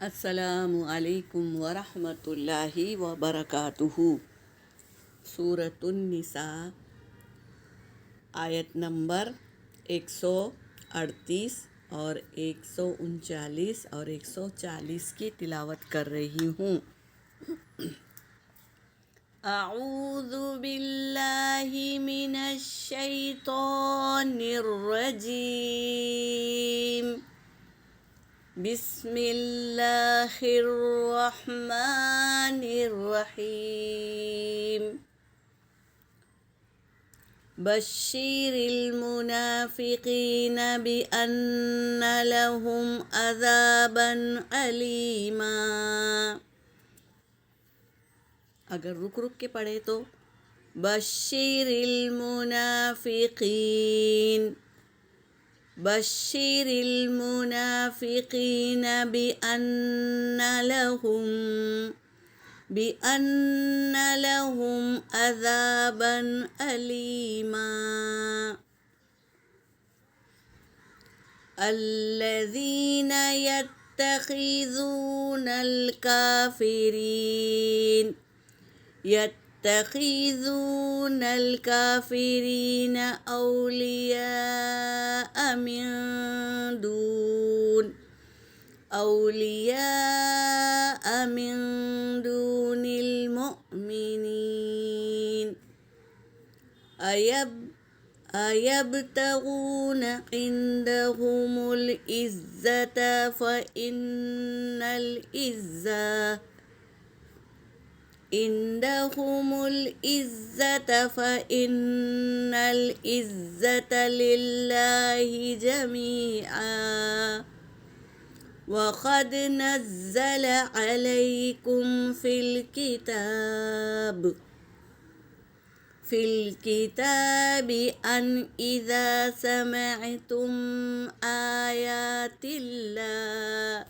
السلام علیکم ورحمۃ اللہ وبرکاتہ۔ سورۃ النساء، آیت نمبر 138 اور 139 اور 140 کی تلاوت کر رہی ہوں۔ اعوذ باللہ من الشیطان الرجیم، بسم اللہ الرحمن الرحیم۔ بشر المنافقین بأن لهم عذابا علیما۔ اگر رک کے پڑھے تو بشر المنافقین، بشر المنافقین بأن لهم عذابا علیما۔ الذین يتخذون الكافرين أولياء من دون المؤمنين، أيبتغون عندهم العزة فإن العزة لله جميعا۔ وقد نزل عليكم في الكتاب أن إذا سمعتم آيات الله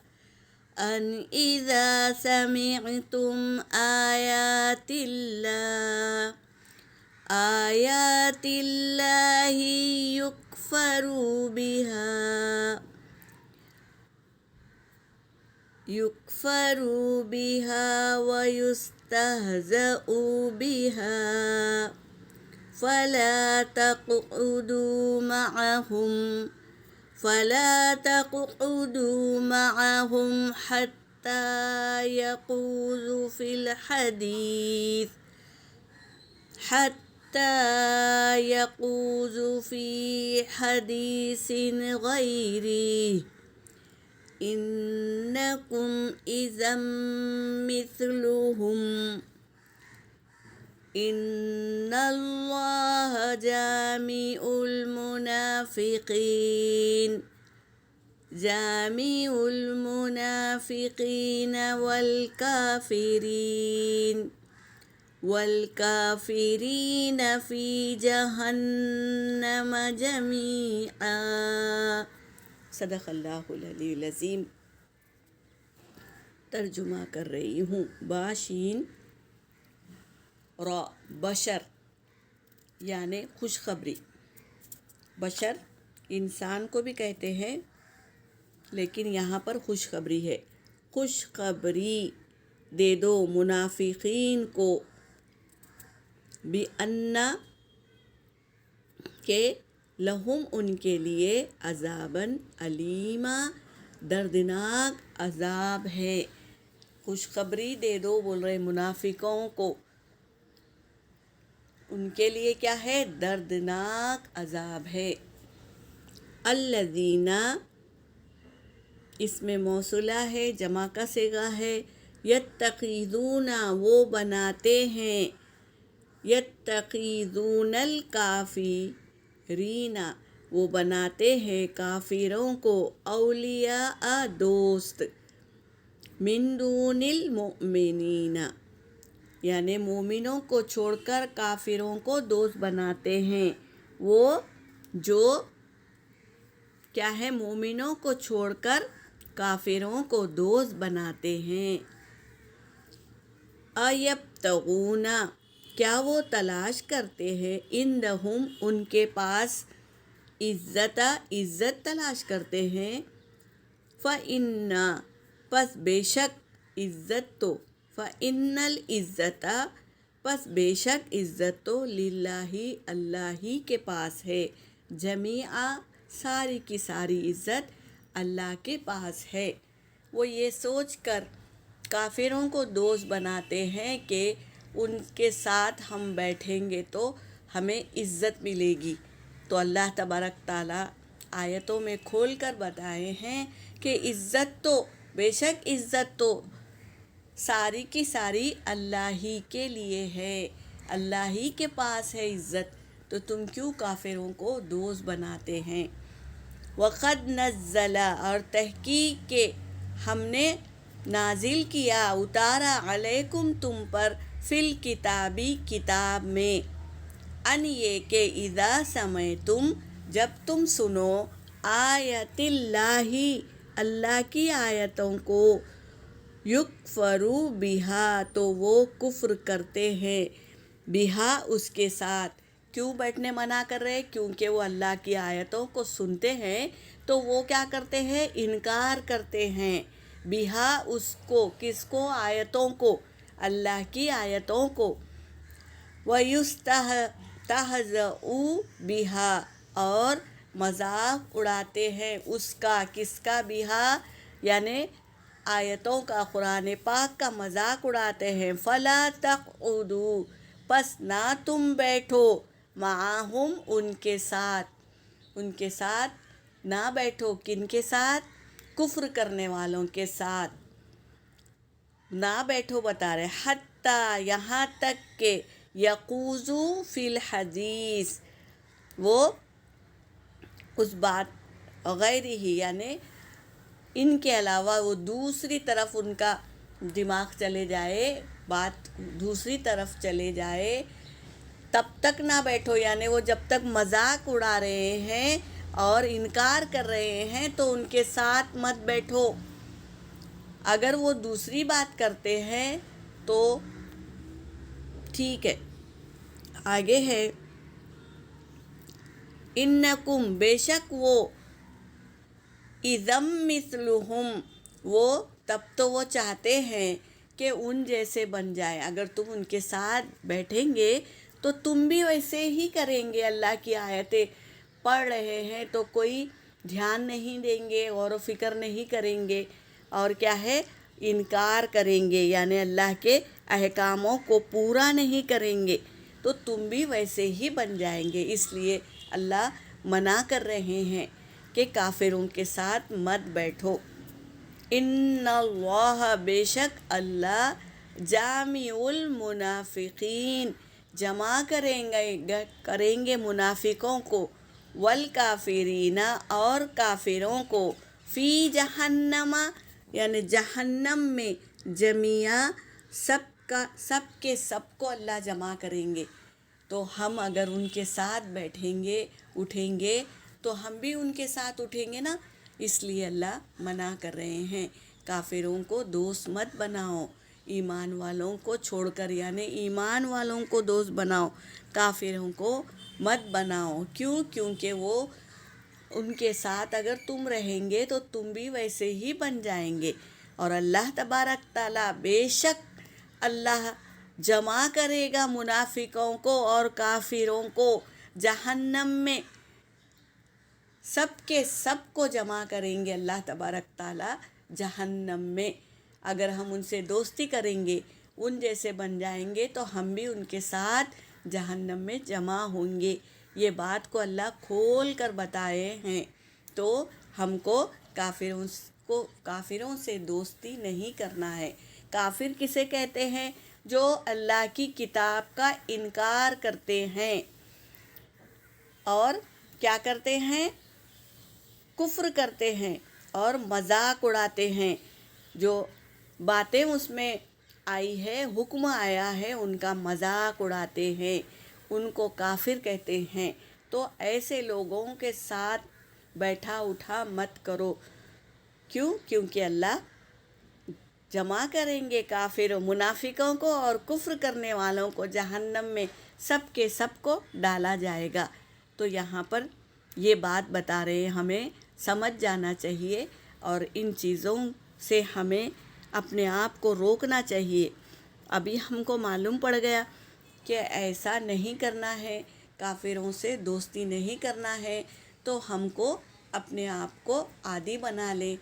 يكفر بها ويستهزأ بها، فلا تقعدوا معهم حتى يخوضوا في حديث غيره، إنكم إذا مثلهم، إن الله جامع المنافقين والكافرين في جہنم جميعا۔ صدق اللہ العلی العظیم۔ ترجمہ کر رہی ہوں۔ باشین را، بشر یعنی خوشخبری۔ بشر انسان کو بھی کہتے ہیں، لیکن یہاں پر خوشخبری ہے۔ خوشخبری دے دو منافقین کو، بِأَنَّ کہ لہم ان کے لیے، عذاباً علیما دردناک عذاب ہے۔ خوشخبری دے دو بول رہے منافقوں کو، ان کے لیے کیا ہے؟ دردناک عذاب ہے۔ الذین اس میں موصولہ ہے، جمع کا صیغہ ہے۔ یتخذون وہ بناتے ہیں، یتخذون الکافرین وہ بناتے ہیں کافروں کو، اولیاء دوست، من دون المؤمنین یعنی مومنوں کو چھوڑ کر کافروں کو دوست بناتے ہیں۔ وہ جو کیا ہے؟ مومنوں کو چھوڑ کر کافروں کو دوست بناتے ہیں۔ ایبتغون کیا وہ تلاش کرتے ہیں، عندہم ان کے پاس، عزت تلاش کرتے ہیں، فإن پس بے شک عزت تو فإن العزت پس بے شک عزت تو للہ اللہ ہی کے پاس ہے، جمیعا ساری کی ساری عزت اللہ کے پاس ہے۔ وہ یہ سوچ کر کافروں کو دوست بناتے ہیں کہ ان کے ساتھ ہم بیٹھیں گے تو ہمیں عزت ملے گی، تو اللہ تبارک تعالیٰ آیتوں میں کھول کر بتائے ہیں کہ عزت تو بے شک عزت تو ساری کی ساری اللہ ہی کے لیے ہے، اللہ ہی کے پاس ہے عزت، تو تم کیوں کافروں کو دوست بناتے ہیں؟ وقد نزل اور تحقیق کے ہم نے نازل کیا اتارا علیکم تم پر فی الکتابی کتاب میں، ان یہ کہ اذا سمعتم جب تم سنو آیت اللہ اللہ کی آیتوں کو یکفروا بہا تو وہ کفر کرتے ہیں، بہا اس کے ساتھ۔ کیوں بیٹھنے منع کر رہے؟ کیونکہ وہ اللہ کی آیتوں کو سنتے ہیں تو وہ کیا کرتے ہیں؟ انکار کرتے ہیں، بہا اس کو، کس کو؟ آیتوں کو، اللہ کی آیتوں کو۔ وَيُسْتَهْزَئُ بِهَا اور مذاق اڑاتے ہیں اس کا، کس کا؟ بہا یعنی آیتوں کا، قرآن پاک کا مذاق اڑاتے ہیں۔ فَلَا تَقْعُدُوا پس نہ تم بیٹھو، معہم ان کے ساتھ، ان کے ساتھ نہ بیٹھو، کن کے ساتھ؟ کفر کرنے والوں کے ساتھ نہ بیٹھو بتا رہے، حتیٰ یہاں تک کہ یقوزوا فی الحدیث وہ اس بات غیر ہی یعنی ان کے علاوہ وہ دوسری طرف ان کا دماغ چلے جائے، بات دوسری طرف چلے جائے، تب تک نہ بیٹھو، یعنی وہ جب تک مذاق اڑا رہے ہیں اور انکار کر رہے ہیں تو ان کے ساتھ مت بیٹھو۔ اگر وہ دوسری بات کرتے ہیں تو ٹھیک ہے۔ آگے ہے انکم بے شک وہ، اذم مثلہم وہ، تب تو وہ چاہتے ہیں کہ ان جیسے بن جائے، اگر تم ان کے ساتھ بیٹھیں گے تو تم بھی ویسے ہی کریں گے، اللہ کی آیتیں پڑھ رہے ہیں تو کوئی دھیان نہیں دیں گے، غور و فکر نہیں کریں گے، اور کیا ہے؟ انکار کریں گے، یعنی اللہ کے احکاموں کو پورا نہیں کریں گے، تو تم بھی ویسے ہی بن جائیں گے۔ اس لیے اللہ منع کر رہے ہیں کہ کافروں کے ساتھ مت بیٹھو۔ ان اللہ بے شک اللہ جامع المنافقین جمع کریں گے منافقوں کو، والکافرین اور کافروں کو، فی جہنم یعنی جہنم میں، جمیعا سب کے سب کو اللہ جمع کریں گے۔ تو ہم اگر ان کے ساتھ بیٹھیں گے، اٹھیں گے تو ہم بھی ان کے ساتھ اٹھیں گے نا، اس لیے اللہ منع کر رہے ہیں کافروں کو دوست مت بناؤ، ایمان والوں کو چھوڑ کر، یعنی ایمان والوں کو دوست بناؤ، کافروں کو مت بناؤ۔ کیوں؟ کیونکہ وہ ان کے ساتھ اگر تم رہیں گے تو تم بھی ویسے ہی بن جائیں گے، اور اللہ تبارک تعالیٰ بے شک اللہ جمع کرے گا منافقوں کو اور کافروں کو جہنم میں، سب کے سب کو جمع کریں گے اللہ تبارک تعالیٰ جہنم میں۔ اگر ہم ان سے دوستی کریں گے، ان جیسے بن جائیں گے تو ہم بھی ان کے ساتھ جہنم میں جمع ہوں گے۔ یہ بات کو اللہ کھول کر بتائے ہیں، تو ہم کو کافروں سے دوستی نہیں کرنا ہے۔ کافر کسے کہتے ہیں؟ جو اللہ کی کتاب کا انکار کرتے ہیں اور کیا کرتے ہیں؟ کفر کرتے ہیں اور مذاق اڑاتے ہیں، جو باتیں اس میں آئی ہے، حکم آیا ہے، ان کا مذاق اڑاتے ہیں، ان کو کافر کہتے ہیں۔ تو ایسے لوگوں کے ساتھ بیٹھا اٹھا مت کرو۔ کیوں؟ کیونکہ اللہ جمع کریں گے کافر و منافقوں کو اور کفر کرنے والوں کو جہنم میں، سب کے سب کو ڈالا جائے گا۔ تو یہاں پر یہ بات بتا رہے ہیں، ہمیں سمجھ جانا چاہیے اور ان چیزوں سے ہمیں اپنے آپ کو روکنا چاہیے۔ ابھی ہم کو معلوم پڑ گیا کہ ایسا نہیں کرنا ہے، کافروں سے دوستی نہیں کرنا ہے، تو ہم کو اپنے آپ کو عادی بنا لیں،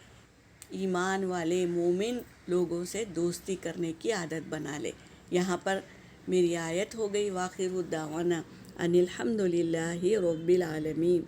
ایمان والے مومن لوگوں سے دوستی کرنے کی عادت بنا لے۔ یہاں پر میری آیت ہو گئی، وآخر دعوانا ان الحمد للہ رب العالمین۔